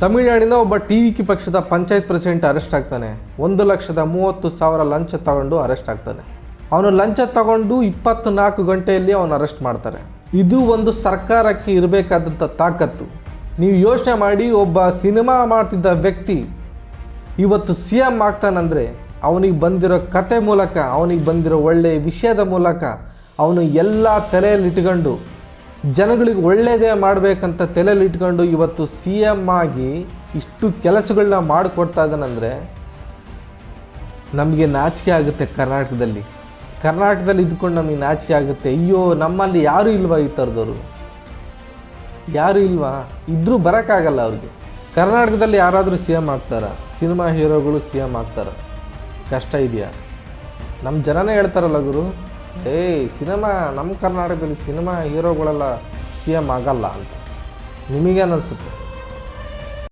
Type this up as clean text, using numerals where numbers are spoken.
ತಮಿಳುನಾಡಿನ ಒಬ್ಬ TVK ಪಕ್ಷದ ಪಂಚಾಯತ್ ಪ್ರೆಸಿಡೆಂಟ್ ಅರೆಸ್ಟ್ ಆಗ್ತಾನೆ. 1,30,30,000 ಲಂಚ ತಗೊಂಡು ಅರೆಸ್ಟ್ ಆಗ್ತಾನೆ. ಅವನು ಲಂಚ ತಗೊಂಡು 24 ಗಂಟೆಯಲ್ಲಿ ಅವನು ಅರೆಸ್ಟ್ ಮಾಡ್ತಾರೆ. ಇದು ಒಂದು ಸರ್ಕಾರಕ್ಕೆ ಇರಬೇಕಾದಂಥ ತಾಕತ್ತು. ನೀವು ಯೋಚನೆ ಮಾಡಿ, ಒಬ್ಬ ಸಿನಿಮಾ ಮಾಡ್ತಿದ್ದ ವ್ಯಕ್ತಿ ಇವತ್ತು CM ಆಗ್ತಾನಂದರೆ ಅವನಿಗೆ ಬಂದಿರೋ ಕತೆ ಮೂಲಕ, ಅವನಿಗೆ ಬಂದಿರೋ ಒಳ್ಳೆಯ ವಿಷಯದ ಮೂಲಕ, ಅವನು ಎಲ್ಲ ತಲೆಯಲ್ಲಿ ಇಟ್ಕೊಂಡು ಜನಗಳಿಗೆ ಒಳ್ಳೆಯದೇ ಮಾಡಬೇಕಂತ ತಲೆಯಲ್ಲಿ ಇಟ್ಕೊಂಡು ಇವತ್ತು CM ಆಗಿ ಇಷ್ಟು ಕೆಲಸಗಳನ್ನ ಮಾಡಿಕೊಡ್ತಾ ಇದ್ದಾನಂದರೆ ನಮಗೆ ನಾಚಿಕೆ ಆಗುತ್ತೆ. ಕರ್ನಾಟಕದಲ್ಲಿ ಇದ್ಕೊಂಡು ನಮಗೆ ನಾಚಿಕೆ ಆಗುತ್ತೆ. ಅಯ್ಯೋ, ನಮ್ಮಲ್ಲಿ ಯಾರೂ ಇಲ್ವಾ ಈ ಥರದವರು? ಯಾರೂ ಇಲ್ವಾ? ಇದ್ದರೂ ಬರೋಕ್ಕಾಗಲ್ಲ ಅವ್ರಿಗೆ. ಕರ್ನಾಟಕದಲ್ಲಿ ಯಾರಾದರೂ CM ಆಗ್ತಾರಾ? ಸಿನಿಮಾ ಹೀರೋಗಳು CM ಆಗ್ತಾರೆ? ಕಷ್ಟ ಇದೆಯಾ? ನಮ್ಮ ಜನನೇ ಹೇಳ್ತಾರಲ್ಲ ಗುರು, ಸಿನಿಮಾ ನಮ್ಮ ಕರ್ನಾಟಕದಲ್ಲಿ ಸಿನಿಮಾ ಹೀರೋಗಳೆಲ್ಲ CM ಆಗಲ್ಲ ಅಂತ. ನಿಮಗೇನು ಅನಿಸುತ್ತೆ?